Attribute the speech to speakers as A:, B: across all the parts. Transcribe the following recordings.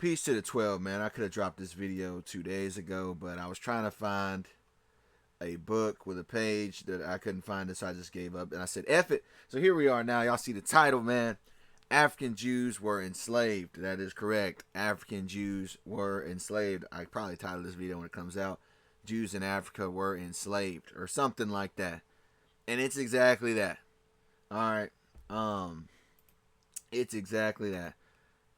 A: Peace to the 12, man. I could have dropped this video 2 days ago, but I was trying to find a book with a page that I couldn't find it, so I just gave up. And I said, F it. So here we are now. Y'all see the title, man. African Jews were enslaved. That is correct. African Jews were enslaved. I probably title this video when it comes out. Jews in Africa were enslaved, or something like that. And it's exactly that. Alright. It's exactly that.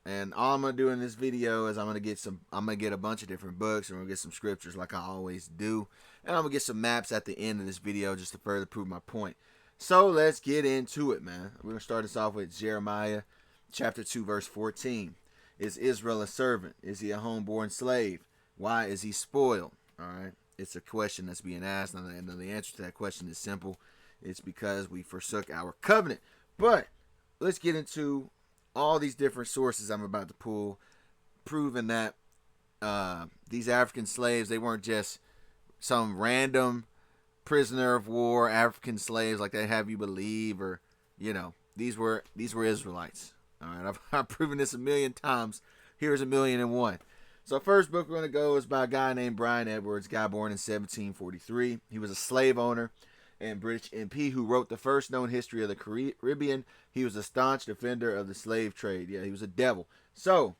A: And all I'm gonna do in this video is I'm gonna get a bunch of different books, and we're gonna get some scriptures like I always do. And I'm gonna get some maps at the end of this video just to further prove my point. So let's get into it, man. We're gonna start this off with Jeremiah chapter 2, verse 14. Is Israel a servant? Is he a homeborn slave? Why is he spoiled? Alright. It's a question that's being asked, and the answer to that question is simple. It's because we forsook our covenant. But let's get into all these different sources I'm about to pull, proving that these African slaves, they weren't just some random prisoner of war African slaves like they have you believe, or these were Israelites. All right, I've proven this a million times. Here's 1,000,001. So first book we're going to go is by a guy named Brian Edwards, guy born in 1743. He was a slave owner and British MP who wrote the first known history of the Caribbean. He was a staunch defender of the slave trade. Yeah, he was a devil. So,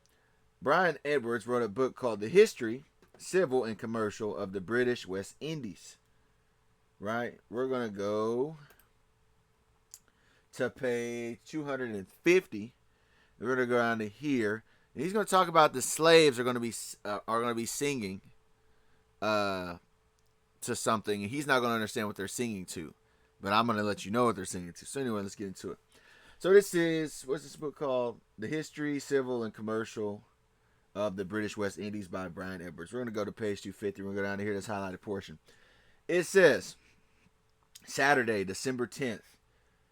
A: Brian Edwards wrote a book called The History, Civil and Commercial of the British West Indies. Right? We're going to go to page 250. We're going to go down to here. And he's going to talk about the slaves are going to be singing to something, and he's not going to understand what they're singing to, but I'm going to let you know what they're singing to. So anyway, let's get into it. So this is, what's this book called? The History, Civil, and Commercial of the British West Indies by Brian Edwards. We're going to go to page 250. We're going to go down to here, this highlighted portion. It says, Saturday, December 10th.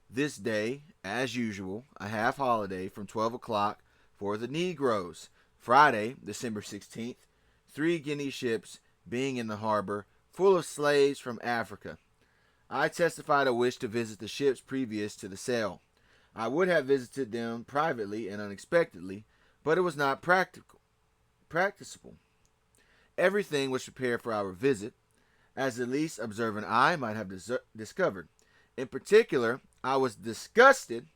A: This day, as usual, a half holiday from 12 o'clock for the Negroes. Friday, December 16th, 3 Guinea ships being in the harbor, full of slaves from Africa. I testified a wish to visit the ships previous to the sale. I would have visited them privately and unexpectedly, but it was not practicable. Everything was prepared for our visit, as the least observant eye might have discovered. In particular, I was disgusted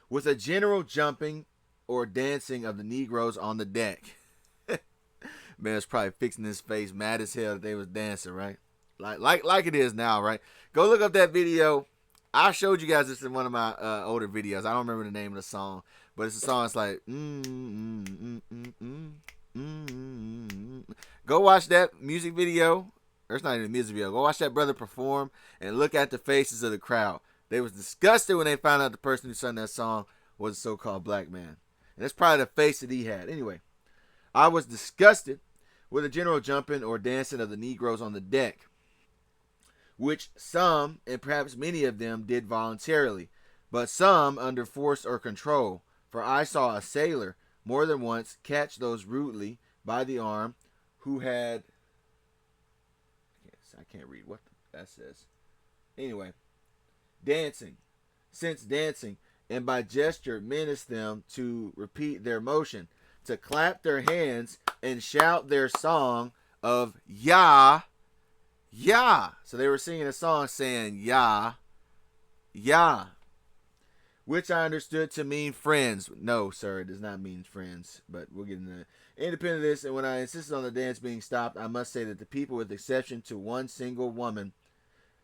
A: with a general jumping or dancing of the Negroes on the deck. Man was probably fixing his face, mad as hell that they was dancing, right? Like it is now, right? Go look up that video. I showed you guys this in one of my older videos. I don't remember the name of the song, but it's a song. It's like, Go watch that music video. Or it's not even a music video. Go watch that brother perform and look at the faces of the crowd. They was disgusted when they found out the person who sung that song was a so-called black man. And that's probably the face that he had. Anyway, I was disgusted with the general jumping or dancing of the Negroes on the deck, which some, and perhaps many of them, did voluntarily, but some under force or control, for I saw a sailor more than once catch those rudely by the arm who had, I can't read what that says. Anyway, dancing, and by gesture menaced them to repeat their motion, to clap their hands and shout their song of Yah, Yah. So they were singing a song saying Yah, Yah, which I understood to mean friends. No, sir, it does not mean friends, but we'll get into that. Independent of this, and when I insisted on the dance being stopped, I must say that the people, with exception to one single woman,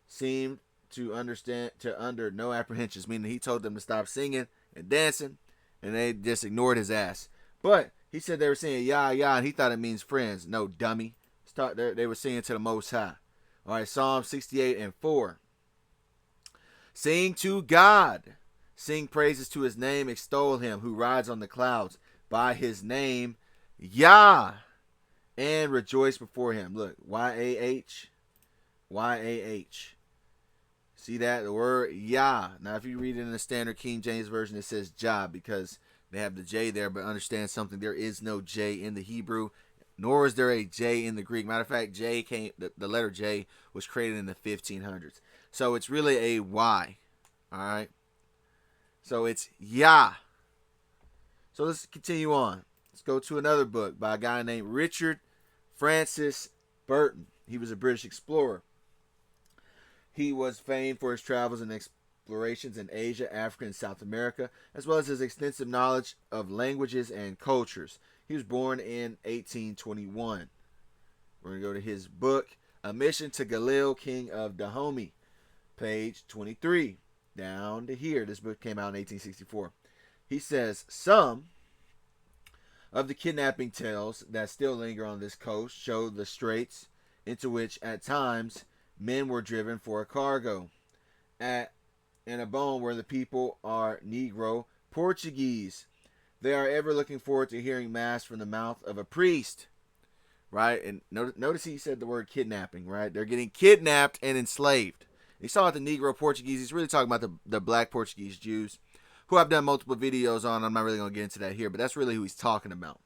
A: seemed to under no apprehensions, meaning he told them to stop singing and dancing, and they just ignored his ass. But he said they were singing Yah, Yah, and he thought it means friends. No, dummy. They were singing to the Most High. All right, Psalm 68 and 4. Sing to God. Sing praises to his name. Extol him who rides on the clouds. By his name, Yah. And rejoice before him. Look, Y-A-H. Y-A-H. See that? The word Yah. Now, if you read it in the Standard King James Version, it says Jah because they have the J there, but understand something. There is no J in the Hebrew, nor is there a J in the Greek. Matter of fact, the letter J was created in the 1500s. So it's really a Y. All right. So it's Yah. So let's continue on. Let's go to another book by a guy named Richard Francis Burton. He was a British explorer. He was famed for his travels and explorations in Asia, Africa, and South America, as well as his extensive knowledge of languages and cultures. He was born in 1821. We're going to go to his book, A Mission to Galil, King of Dahomey, page 23. Down to here. This book came out in 1864. He says, some of the kidnapping tales that still linger on this coast show the straits into which, at times, men were driven for a cargo. In a bone where the people are Negro Portuguese. They are ever looking forward to hearing mass from the mouth of a priest. Right? And notice he said the word kidnapping, right? They're getting kidnapped and enslaved. He's talking about the Negro Portuguese. He's really talking about the black Portuguese Jews, who I've done multiple videos on. I'm not really going to get into that here, but that's really who he's talking about.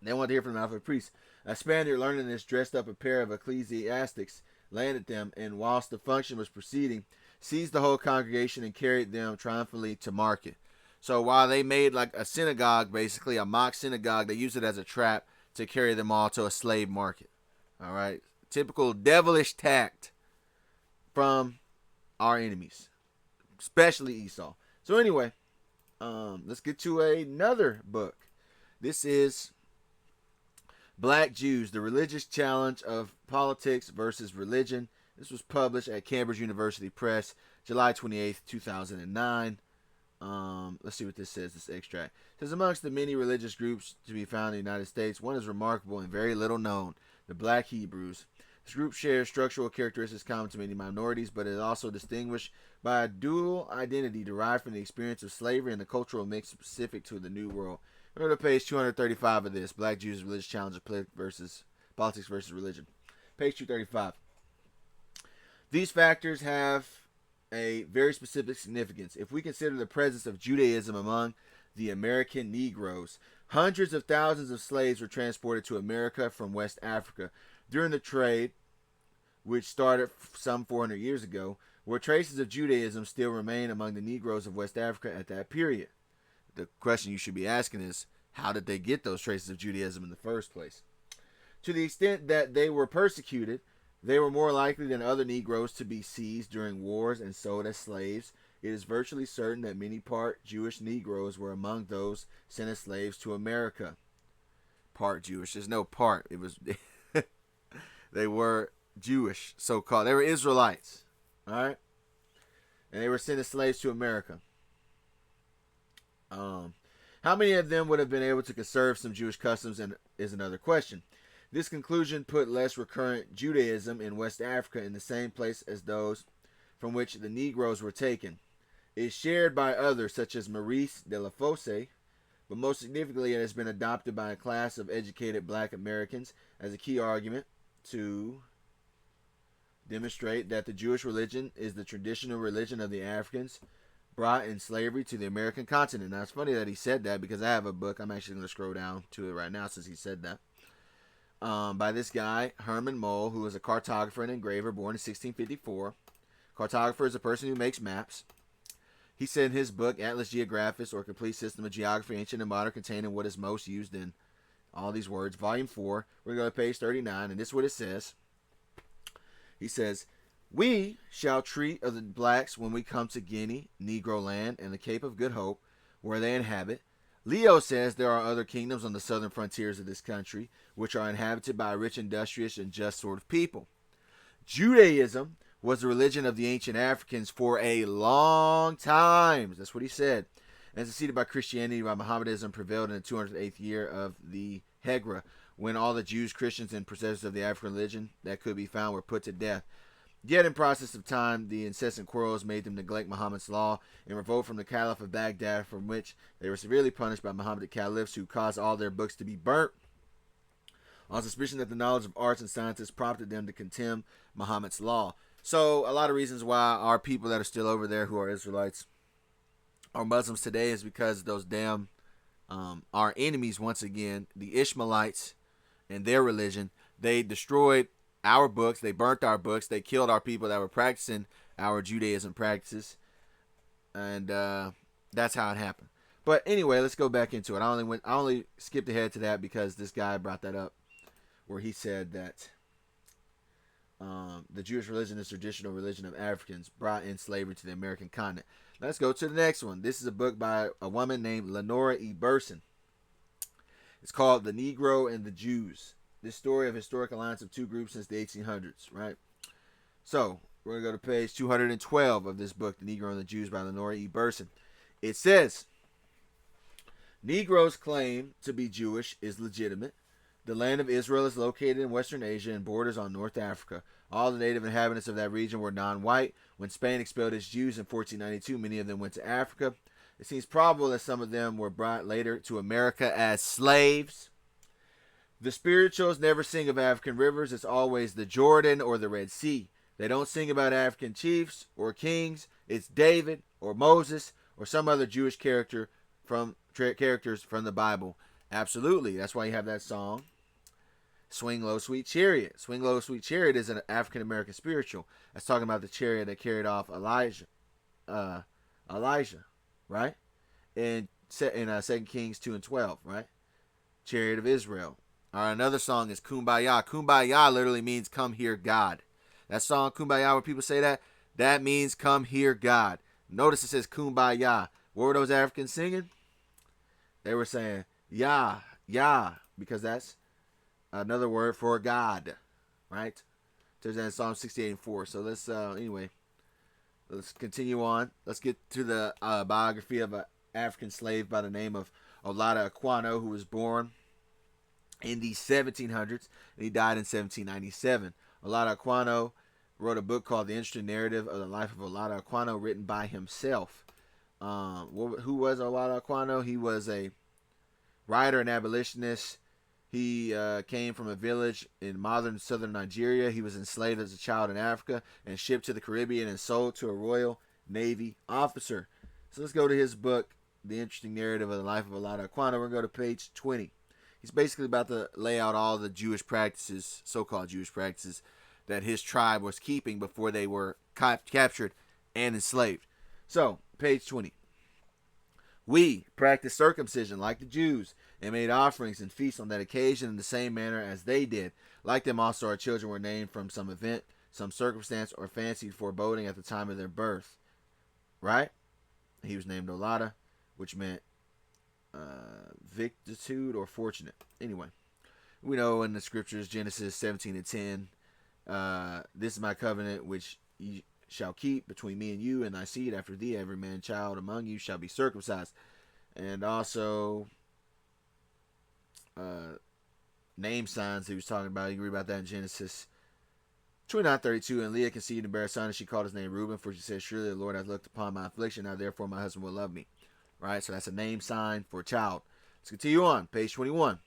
A: They want to hear from the mouth of a priest. A Spaniard learning this dressed up a pair of ecclesiastics, landed them, and whilst the function was proceeding, seized the whole congregation and carried them triumphantly to market. So while they made like a synagogue, basically a mock synagogue, they used it as a trap to carry them all to a slave market. All right. Typical devilish tact from our enemies, especially Esau. So anyway, let's get to another book. This is Black Jews, The Religious Challenge of Politics versus Religion. This was published at Cambridge University Press, July 28th, 2009. Let's see what this says, this extract. It says, amongst the many religious groups to be found in the United States, one is remarkable and very little known, the Black Hebrews. This group shares structural characteristics common to many minorities, but is also distinguished by a dual identity derived from the experience of slavery and the cultural mix specific to the New World. Go to page 235 of this, Black Jews, Religious Challenge of Politics versus Religion. Page 235. These factors have a very specific significance. If we consider the presence of Judaism among the American Negroes, hundreds of thousands of slaves were transported to America from West Africa. During the trade, which started some 400 years ago, where traces of Judaism still remain among the Negroes of West Africa at that period. The question you should be asking is, how did they get those traces of Judaism in the first place? To the extent that they were persecuted, they were more likely than other Negroes to be seized during wars and sold as slaves. It is virtually certain that many part Jewish Negroes were among those sent as slaves to America. Part Jewish. There's no part. It was they were Jewish, so-called. They were Israelites. All right? And they were sent as slaves to America. How many of them would have been able to conserve some Jewish customs is another question. This conclusion put less recurrent Judaism in West Africa in the same place as those from which the Negroes were taken. It is shared by others such as Maurice de la Fosse, but most significantly it has been adopted by a class of educated black Americans as a key argument to demonstrate that the Jewish religion is the traditional religion of the Africans brought in slavery to the American continent. Now, it's funny that he said that because I have a book. I'm actually going to scroll down to it right now since he said that. By this guy, Herman Moll, who was a cartographer and engraver born in 1654. Cartographer is a person who makes maps. He said in his book, Atlas Geographus, or Complete System of Geography, Ancient and Modern, containing what is most used in all these words, Volume 4. We're going to go to page 39, and this is what it says. He says, we shall treat of the blacks when we come to Guinea, Negro land, and the Cape of Good Hope, where they inhabit. Leo says there are other kingdoms on the southern frontiers of this country, which are inhabited by a rich, industrious, and just sort of people. Judaism was the religion of the ancient Africans for a long time. That's what he said. And succeeded by Christianity, while Mohammedanism prevailed in the 208th year of the Hejra, when all the Jews, Christians, and possessors of the African religion that could be found were put to death. Yet in process of time, the incessant quarrels made them neglect Muhammad's law and revolt from the Caliph of Baghdad, from which they were severely punished by Muhammad caliphs, who caused all their books to be burnt on suspicion that the knowledge of arts and sciences prompted them to contemn Muhammad's law. So a lot of reasons why our people that are still over there who are Israelites are Muslims today is because those damn our enemies, once again, the Ishmaelites and their religion, they destroyed our books, they burnt our books, they killed our people that were practicing our Judaism practices, and that's how it happened. But anyway, let's go back into it. I only skipped ahead to that because this guy brought that up, where he said that the Jewish religion is the traditional religion of Africans brought in slavery to the American continent. Let's go to the next one. This is a book by a woman named Lenora E. Burson. It's called The Negro and the Jews. This story of historic alliance of two groups since the 1800s, right? So, we're going to go to page 212 of this book, The Negro and the Jews by Lenora E. Burson. It says, Negroes' claim to be Jewish is legitimate. The land of Israel is located in Western Asia and borders on North Africa. All the native inhabitants of that region were non-white. When Spain expelled its Jews in 1492, many of them went to Africa. It seems probable that some of them were brought later to America as slaves. The spirituals never sing of African rivers. It's always the Jordan or the Red Sea. They don't sing about African chiefs or kings. It's David or Moses or some other Jewish characters from the Bible. Absolutely. That's why you have that song, Swing Low, Sweet Chariot. Swing Low, Sweet Chariot is an African-American spiritual. That's talking about the chariot that carried off Elijah, right? In 2 Kings 2 and 12, right? Chariot of Israel. All right, another song is Kumbaya. Kumbaya literally means come hear God. That song, Kumbaya, where people say that means come hear God. Notice it says Kumbaya. What were those Africans singing? They were saying, Yah, Yah, because that's another word for God, right? It says that in Psalm 68 and 4. So let's, anyway, let's continue on. Let's get to the biography of an African slave by the name of Olaudah Equiano, who was born in the 1700s, and he died in 1797. Olaudah Equiano wrote a book called The Interesting Narrative of the Life of Olaudah Equiano, written by himself. Who was Olaudah Equiano? He was a writer and abolitionist. He came from a village in modern southern Nigeria. He was enslaved as a child in Africa and shipped to the Caribbean and sold to a Royal Navy officer. So let's go to his book, The Interesting Narrative of the Life of Olaudah Equiano. We're going to go to page 20. He's basically about to lay out all the Jewish practices, so-called Jewish practices, that his tribe was keeping before they were captured and enslaved. So, page 20. We practiced circumcision like the Jews and made offerings and feasts on that occasion in the same manner as they did. Like them also our children were named from some event, some circumstance, or fancied foreboding at the time of their birth. Right? He was named Olaudah, which meant victitude or fortunate. Anyway, we know in the scriptures, Genesis 17 and 10, this is my covenant which ye shall keep between me and you and thy seed after thee. Every man child among you shall be circumcised. And also name signs he was talking about. You can read about that in Genesis 29:32. And Leah conceived and bare a son, and she called his name Reuben, for she said, surely the Lord hath looked upon my affliction, now therefore my husband will love me. Right? So that's a name sign for a child. Let's continue on. Page 21.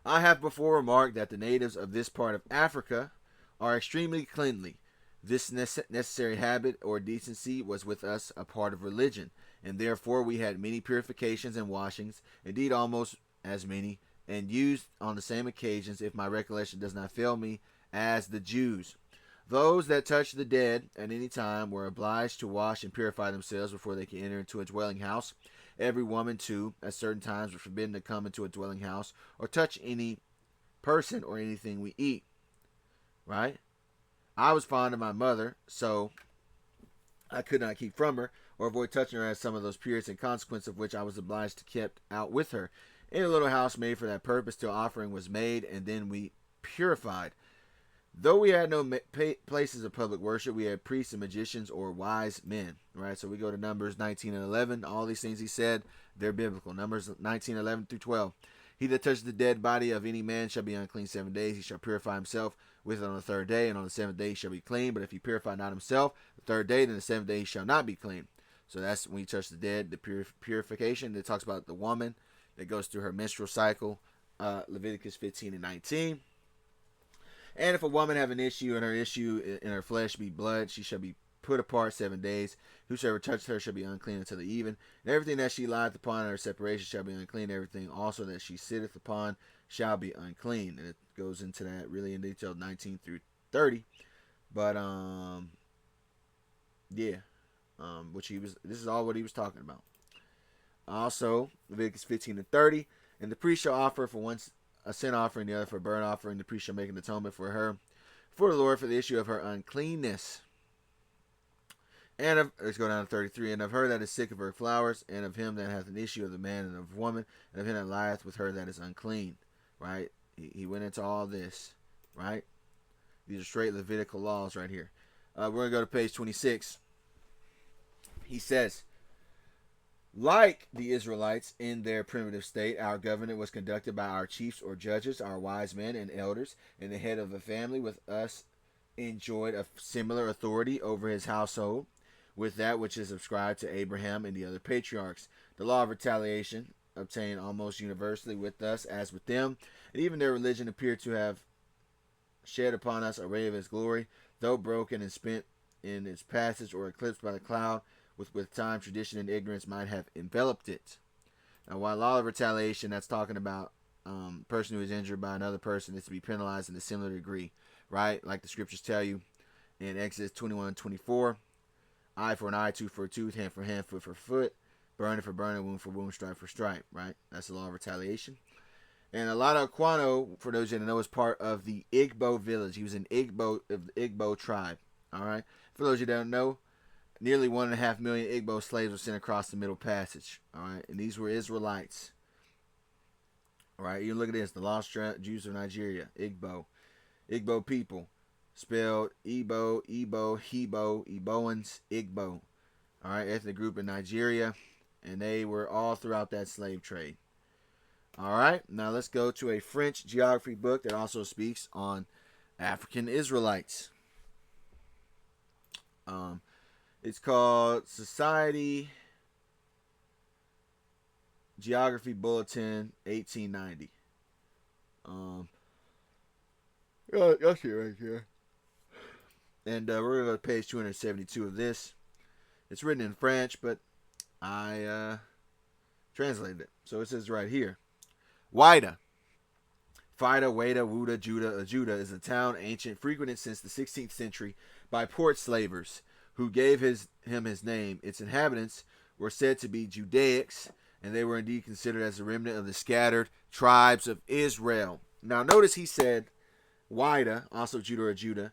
A: I have before remarked that the natives of this part of Africa are extremely cleanly. This necessary habit or decency was with us a part of religion, and therefore we had many purifications and washings, indeed almost as many, and used on the same occasions, if my recollection does not fail me, as the Jews. Those that touched the dead at any time were obliged to wash and purify themselves before they could enter into a dwelling house. Every woman, too, at certain times was forbidden to come into a dwelling house or touch any person or anything we eat. Right? I was fond of my mother, so I could not keep from her or avoid touching her as some of those periods, in consequence of which I was obliged to keep out with her in a little house made for that purpose till offering was made, and then we purified. Though we had no places of public worship, we had priests and magicians or wise men. Right? So we go to Numbers 19 and 11. All these things he said, they're biblical. Numbers 19, 11 through 12. He that touches the dead body of any man shall be unclean 7 days. He shall purify himself with it on the third day, and on the seventh day he shall be clean. But if he purify not himself the third day, then the seventh day he shall not be clean. So that's when you touch the dead, the purification. It talks about the woman that goes through her menstrual cycle, Leviticus 15 and 19. And if a woman have an issue, and her issue in her flesh be blood, she shall be put apart 7 days. Whosoever touches her shall be unclean until the even. And everything that she lieth upon in her separation shall be unclean. Everything also that she sitteth upon shall be unclean. And it goes into that really in detail, 19 through 30. But yeah, this is all what he was talking about. Also, Leviticus 15:30. And the priest shall offer for one a sin offering, the other for a burnt offering. The priest shall make an atonement for her, for the Lord, for the issue of her uncleanness. And let's go down to 33. And of her that is sick of her flowers, and of him that hath an issue of the man and of woman, and of him that lieth with her that is unclean. Right? He went into all this. Right? These are straight Levitical laws right here. We're going to go to page 26. He says, like the Israelites in their primitive state, our government was conducted by our chiefs or judges, our wise men and elders, and the head of the family with us enjoyed a similar authority over his household with that which is ascribed to Abraham and the other patriarchs. The law of retaliation obtained almost universally with us as with them, and even their religion appeared to have shed upon us a ray of his glory, though broken and spent in its passage or eclipsed by the cloud, with time, tradition, and ignorance might have enveloped it. Now, while law of retaliation, that's talking about person who is injured by another person is to be penalized in a similar degree, right? Like the scriptures tell you in Exodus 21:24, eye for an eye, tooth for a tooth, hand for hand, foot for foot, burning for burning, wound for wound, stripe for stripe, right? That's the law of retaliation. And Alana Aquano, for those you don't know, is part of the Igbo village. He was an Igbo of the Igbo tribe, all right? For those you don't know, nearly 1.5 million Igbo slaves were sent across the Middle Passage. All right, and these were Israelites. All right, you look at this: the lost Jews of Nigeria, Igbo people, spelled Igbo, Hebo, Iboans, Igbo. All right, ethnic group in Nigeria, and they were all throughout that slave trade. All right, now let's go to a French geography book that also speaks on African Israelites. It's called Society Geography Bulletin 1890. You'll see it right here. And we're going to go to page 272 of this. It's written in French, but I translated it. So it says right here. Wida. Fida, Wada, Wuda, Judah. Judah is a town ancient, frequented since the 16th century by port slavers, who gave him his name. Its inhabitants were said to be Judaics, and they were indeed considered as a remnant of the scattered tribes of Israel. Now notice he said Wida, also Judah or Judah,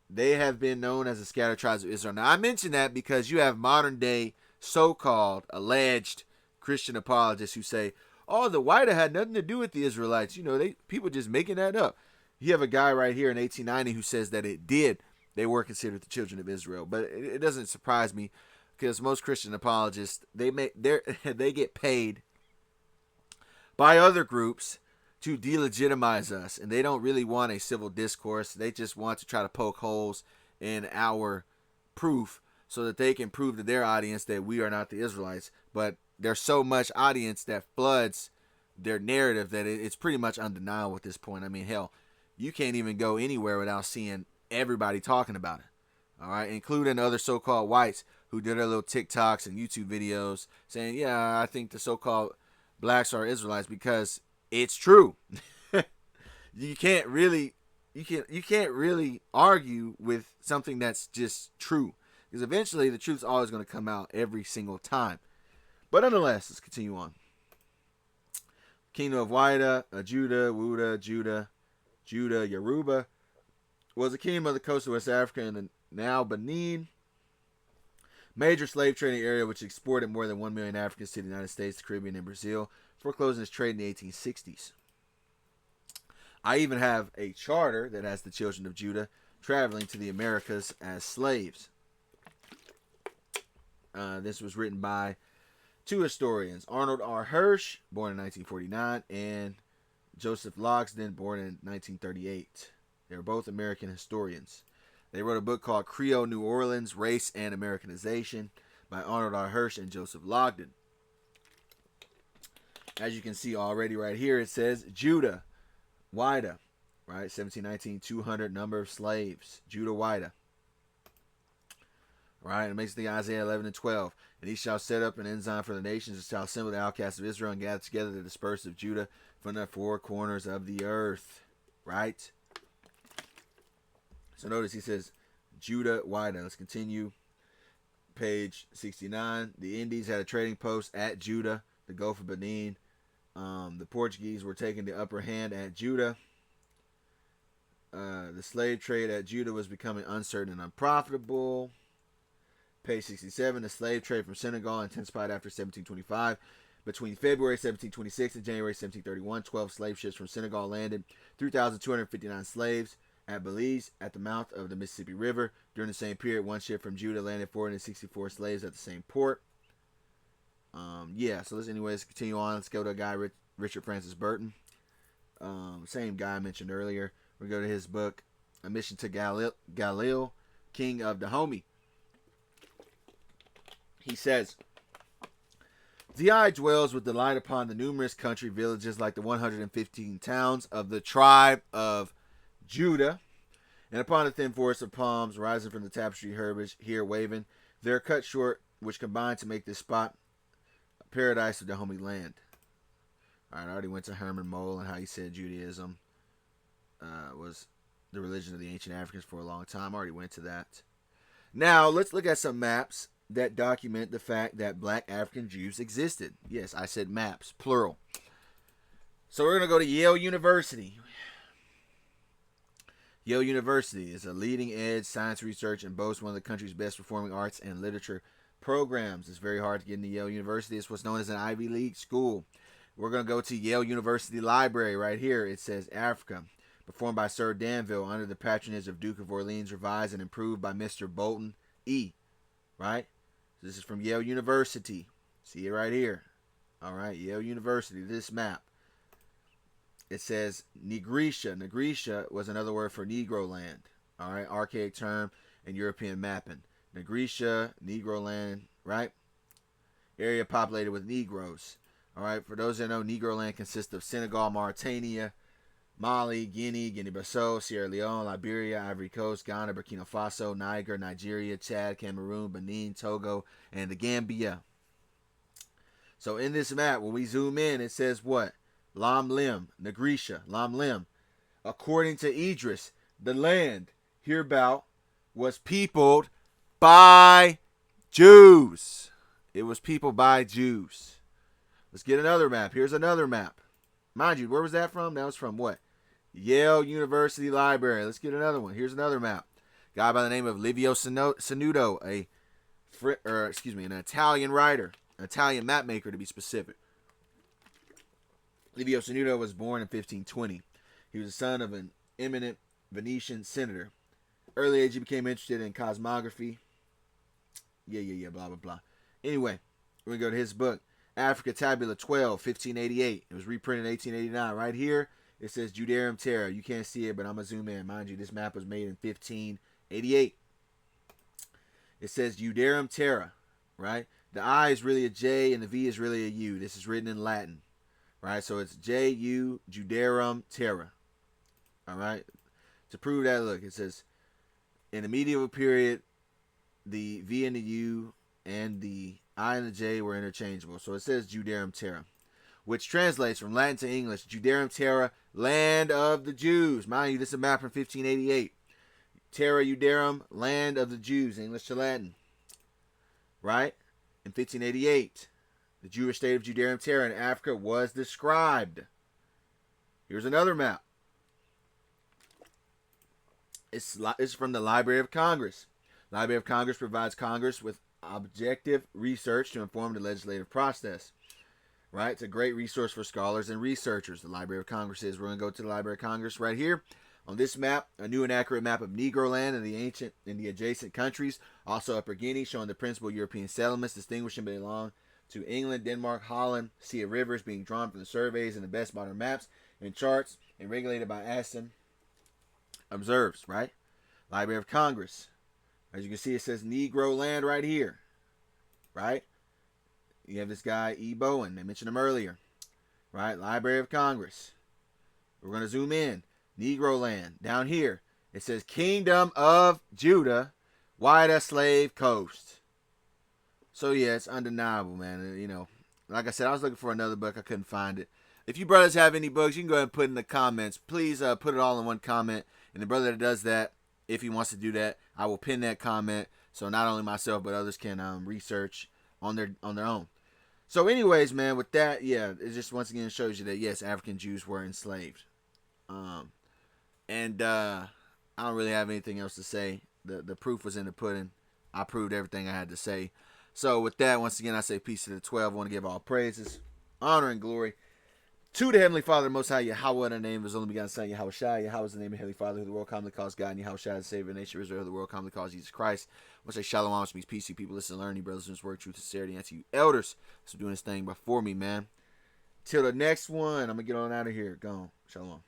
A: they have been known as the scattered tribes of Israel. Now I mention that because you have modern day so-called alleged Christian apologists who say, oh, the Wida had nothing to do with the Israelites. You know, people just making that up. You have a guy right here in 1890 who says that it did. They were considered the children of Israel. But it doesn't surprise me because most Christian apologists, they get paid by other groups to delegitimize us. And they don't really want a civil discourse. They just want to try to poke holes in our proof so that they can prove to their audience that we are not the Israelites. But there's so much audience that floods their narrative that it's pretty much undeniable at this point. I mean, hell, you can't even go anywhere without seeing everybody talking about it, all right, including other so-called whites who did their little TikToks and YouTube videos saying, yeah, I think the so-called blacks are Israelites, because it's true. you can't really argue with something that's just true, because eventually the truth's always going to come out every single time. But nonetheless, let's continue on. Kingdom of Wida, Judah, Wuda, Judah, Yoruba, was a kingdom of the coast of West Africa and the now Benin. Major slave trading area which exported more than 1 million Africans to the United States, the Caribbean, and Brazil, before closing its trade in the 1860s. I even have a charter that has the children of Judah traveling to the Americas as slaves. This was written by two historians, Arnold R. Hirsch, born in 1949, and Joseph Logsdon, born in 1938. They were both American historians. They wrote a book called Creole New Orleans, Race and Americanization by Arnold R. Hirsch and Joseph Logsdon. As you can see already right here, it says Judah, Wida, right? 1719, 200 number of slaves. Judah, Wida. Right? It makes the Isaiah 11 and 12. And he shall set up an ensign for the nations, and shall assemble the outcasts of Israel, and gather together the dispersed of Judah from the four corners of the earth. Right? So notice he says Judah, Wida. Let's continue. Page 69. The Indies had a trading post at Judah, the Gulf of Benin. The Portuguese were taking the upper hand at Judah. The slave trade at Judah was becoming uncertain and unprofitable. Page 67, the slave trade from Senegal intensified after 1725. Between February 1726 and January 1731, 12 slave ships from Senegal landed 3,259 slaves at Belize at the mouth of the Mississippi River. During the same period, one ship from Judah landed 464 slaves at the same port. So let's continue on. Let's go to a guy, Richard Francis Burton. Same guy I mentioned earlier. We go to his book, A Mission to Galil, King of Dahomey. He says, the eye dwells with delight upon the numerous country villages like the 115 towns of the tribe of Judah, and upon the thin forest of palms rising from the tapestry herbage here waving. They are cut short, which combine to make this spot a paradise of Dahomey land. Alright, I already went to Herman Moll and how he said Judaism was the religion of the ancient Africans for a long time. I already went to that. Now, let's look at some maps that document the fact that black African Jews existed. Yes, I said maps, plural. So we're going to go to Yale University. Yale University is a leading edge science research and boasts one of the country's best performing arts and literature programs. It's very hard to get into Yale University. It's what's known as an Ivy League school. We're going to go to Yale University Library right here. It says Africa, performed by Sir Danville under the patronage of Duke of Orleans, revised and improved by Mr. Bolton E. Right? This is from Yale University. See it right here. All right, Yale University, this map. It says Nigritia. Nigritia was another word for Negro land. All right, archaic term in European mapping. Nigritia, Negro land, right? Area populated with Negroes. All right, for those that know, Negro land consists of Senegal, Mauritania, Mali, Guinea-Bissau, Sierra Leone, Liberia, Ivory Coast, Ghana, Burkina Faso, Niger, Nigeria, Chad, Cameroon, Benin, Togo, and the Gambia. So in this map, when we zoom in, it says what? Lam Lim, Nigritia, Lam Lim. According to Idris, the land hereabout was peopled by Jews. It was peopled by Jews. Let's get another map. Here's another map. Mind you, where was that from? That was from what? Yale University Library. Let's get another one. Here's another map. Guy by the name of Livio Sanudo, an Italian writer, an Italian map maker to be specific. Livio Sanudo was born in 1520. He was the son of an eminent Venetian senator. Early age, he became interested in cosmography. Blah, blah, blah. Anyway, we're going to go to his book, Africa Tabula 12, 1588. It was reprinted in 1889. Right here, it says Judarum Terra. You can't see it, but I'm going to zoom in. Mind you, this map was made in 1588. It says Judarum Terra, right? The I is really a J and the V is really a U. This is written in Latin, right? So it's J-U, Judarum Terra, all right? To prove that, look, it says, in the medieval period, the V and the U and the I and the J were interchangeable. So it says Judarum Terra, which translates from Latin to English, Judarum Terra, land of the Jews. Mind you, this is a map from 1588. Terra Judarum, land of the Jews, English to Latin. Right? In 1588, the Jewish state of Judarum Terra in Africa was described. Here's another map. It's from the Library of Congress. Library of Congress provides Congress with objective research to inform the legislative process. Right? It's a great resource for scholars and researchers. The Library of Congress is. We're going to go to the Library of Congress right here. On this map, a new and accurate map of Negro land in the adjacent countries. Also Upper Guinea, showing the principal European settlements, distinguishing belong to England, Denmark, Holland. Sea of rivers being drawn from the surveys and the best modern maps and charts, and regulated by Aston. Observes, right? Library of Congress. As you can see, it says Negro land right here. Right? You have this guy, E. Bowen. I mentioned him earlier. Right? Library of Congress. We're going to zoom in. Negro land. Down here, it says Kingdom of Judah, Wide Slave Coast. So, yeah, it's undeniable, man. You know, like I said, I was looking for another book. I couldn't find it. If you brothers have any books, you can go ahead and put in the comments. Please put it all in one comment. And the brother that does that, if he wants to do that, I will pin that comment so not only myself but others can research on their own. So, anyways, man, with that, yeah, it just once again shows you that yes, African Jews were enslaved. Um, and I don't really have anything else to say. The proof was in the pudding. I proved everything I had to say. So with that, once again, I say peace to the 12. I want to give all praises, honor, and glory to the Heavenly Father, the Most High, Yahawah, in the name of His only begotten Son, yahawashi. Yahawah is the name of the Heavenly Father, who the world commonly calls God, and yahawashi is the Savior of the nation of Israel, who the world commonly calls Jesus Christ. I want to say shalom, which means peace to you people. Listen, learn, you brothers, in His word, truth, sincerity, and to you elders. So doing this thing before me, man. Till the next one, I'm going to get on out of here. Go on. Shalom.